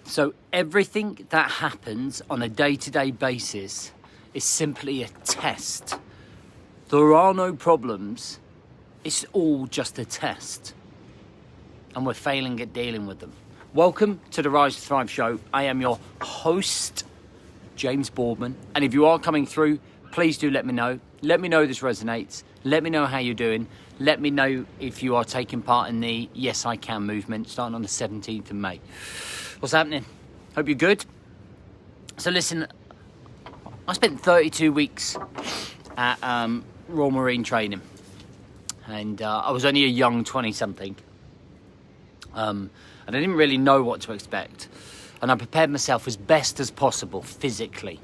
So everything that happens on a day-to-day basis is simply a test. There are no problems. It's all just a test. And we're failing at dealing with them. Welcome to the Rise to Thrive show. I am your host, James Boardman. And if you are coming through, please do let me know. Let me know this resonates. Let me know how you're doing. Let me know if you are taking part in the Yes I Can movement starting on the 17th of May. What's happening? Hope you're good. So listen, I spent 32 weeks at Royal Marine training. And I was only a young 20-something. And I didn't really know what to expect. And I prepared myself as best as possible physically.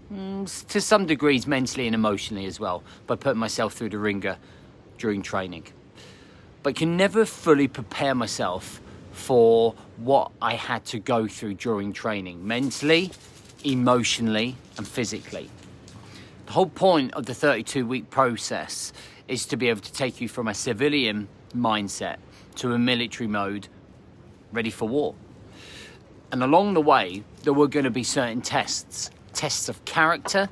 To some degrees mentally and emotionally as well, by putting myself through the ringer during training. But I can never fully prepare myself for what I had to go through during training, mentally, emotionally, and physically. The whole point of the 32-week process is to be able to take you from a civilian mindset to a military mode, ready for war. And along the way, there were going to be certain tests of character,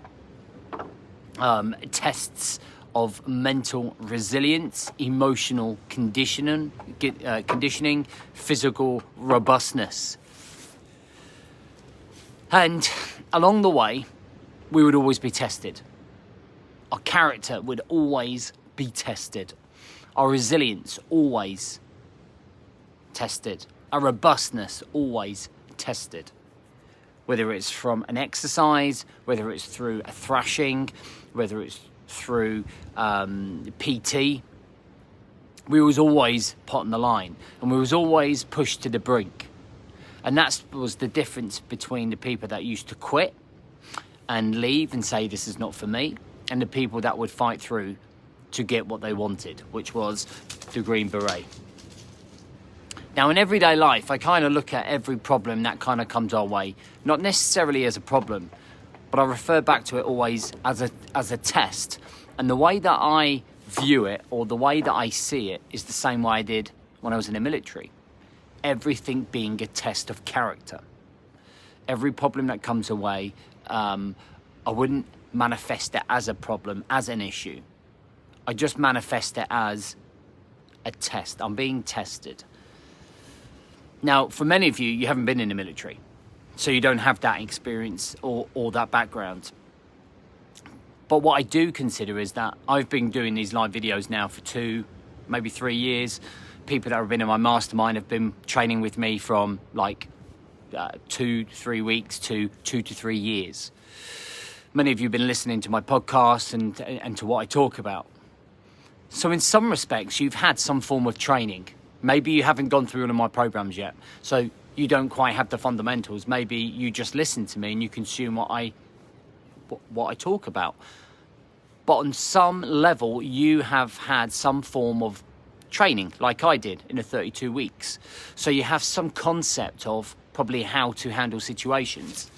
tests of mental resilience, emotional conditioning, physical robustness. And along the way, we would always be tested. Our character would always be tested. Our resilience always tested. Our robustness always tested. Whether it's from an exercise, whether it's through a thrashing, whether it's through PT, we was always put on the line and we was always pushed to the brink. And that was the difference between the people that used to quit and leave and say this is not for me, and the people that would fight through to get what they wanted, which was the Green Beret. Now, in everyday life, I kind of look at every problem that kind of comes our way, not necessarily as a problem, but I refer back to it always as a test. And the way that I view it, or the way that I see it, is the same way I did when I was in the military. Everything being a test of character. Every problem that comes away, I wouldn't manifest it as a problem, as an issue. I just manifest it as a test. I'm being tested. Now, for many of you, you haven't been in the military, so you don't have that experience or that background. But what I do consider is that I've been doing these live videos now for 2, maybe 3 years. People that have been in my mastermind have been training with me from 2 to 3 weeks to 2 to 3 years. Many of you have been listening to my podcast and to what I talk about. So in some respects, you've had some form of training. Maybe you haven't gone through one of my programs yet, so you don't quite have the fundamentals. Maybe you just listen to me and you consume what I talk about. But on some level, you have had some form of training, like I did in the 32 weeks. So you have some concept of probably how to handle situations.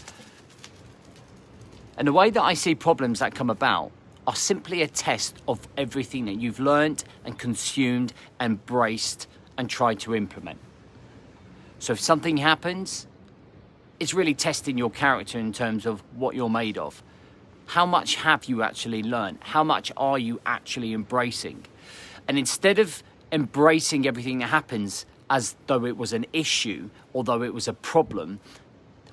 And the way that I see problems that come about are simply a test of everything that you've learned and consumed, embraced, and tried to implement. So if something happens, it's really testing your character in terms of what you're made of. How much have you actually learned? How much are you actually embracing? And instead of embracing everything that happens as though it was an issue, or though it was a problem,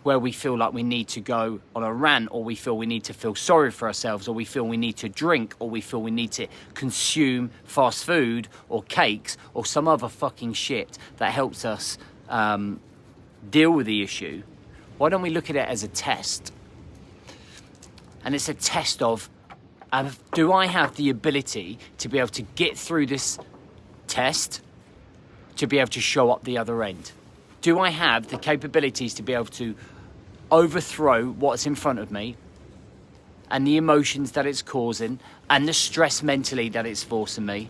where we feel like we need to go on a rant, or we feel we need to feel sorry for ourselves, or we feel we need to drink, or we feel we need to consume fast food or cakes or some other fucking shit that helps us deal with the issue, why don't we look at it as a test? And it's a test of, do I have the ability to be able to get through this test, to be able to show up the other end? Do I have the capabilities to be able to overthrow what's in front of me and the emotions that it's causing and the stress mentally that it's forcing me,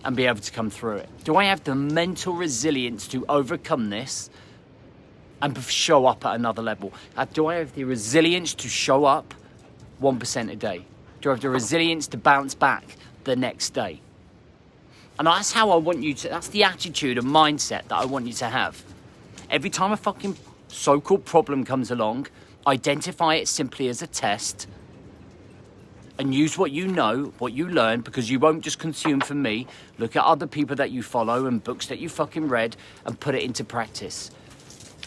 and be able to come through it? Do I have the mental resilience to overcome this and show up at another level? Do I have the resilience to show up 1% a day? Do I have the resilience to bounce back the next day? And that's how I want you to, that's the attitude and mindset that I want you to have. Every time a fucking so-called problem comes along, identify it simply as a test, and use what you know, what you learn, because you won't just consume from me. Look at other people that you follow and books that you fucking read and put it into practice.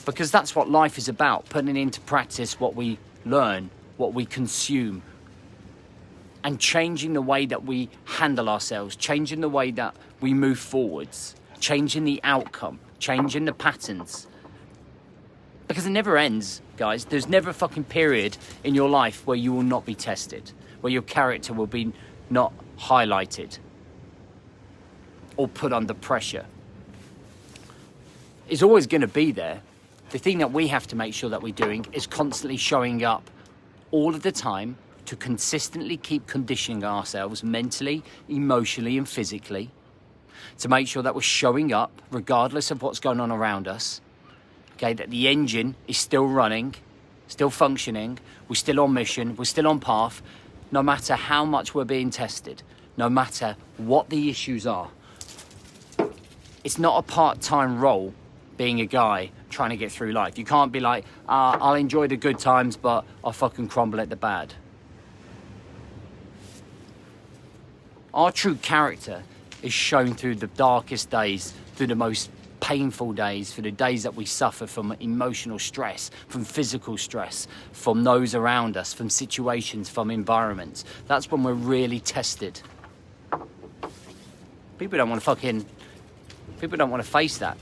Because that's what life is about, putting into practice what we learn, what we consume, and changing the way that we handle ourselves, changing the way that we move forwards, changing the outcome, changing the patterns. Because it never ends, guys. There's never a fucking period in your life where you will not be tested, where your character will be not highlighted or put under pressure. It's always going to be there. The thing that we have to make sure that we're doing is constantly showing up all of the time to consistently keep conditioning ourselves mentally, emotionally, and physically, to make sure that we're showing up regardless of what's going on around us. Okay, that the engine is still running, still functioning, we're still on mission, we're still on path, no matter how much we're being tested, no matter what the issues are. It's not a part-time role being a guy trying to get through life. You can't be like, I'll enjoy the good times, but I'll fucking crumble at the bad. Our true character is shown through the darkest days, through the most painful days, through the days that we suffer from emotional stress, from physical stress, from those around us, from situations, from environments. That's when we're really tested. People don't want to face that.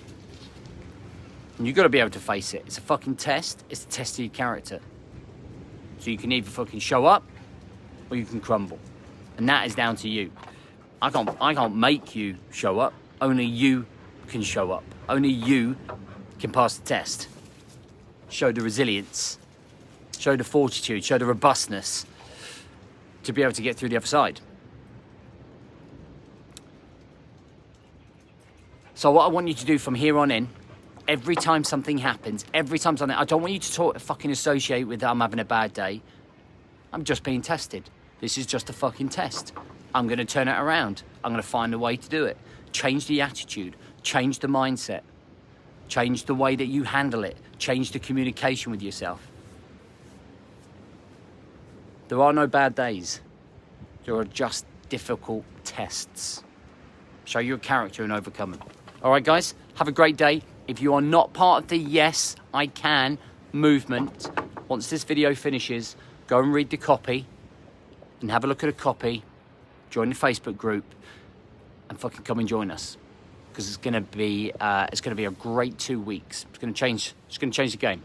And you've got to be able to face it. It's a fucking test. It's a test of your character. So you can either fucking show up or you can crumble. And that is down to you. I can't make you show up. Only you can show up. Only you can pass the test. Show the resilience. Show the fortitude. Show the robustness to be able to get through the other side. So what I want you to do from here on in, every time something happens, every time something, I don't want you to fucking associate with I'm having a bad day. I'm just being tested. This is just a fucking test. I'm going to turn it around. I'm going to find a way to do it. Change the attitude. Change the mindset. Change the way that you handle it. Change the communication with yourself. There are no bad days. There are just difficult tests. Show your character and overcome them. All right, guys, have a great day. If you are not part of the Yes, I Can movement, once this video finishes, go and read the copy and have a look at a copy. Join the Facebook group and fucking come and join us, because it's gonna be a great 2 weeks. It's gonna change the game.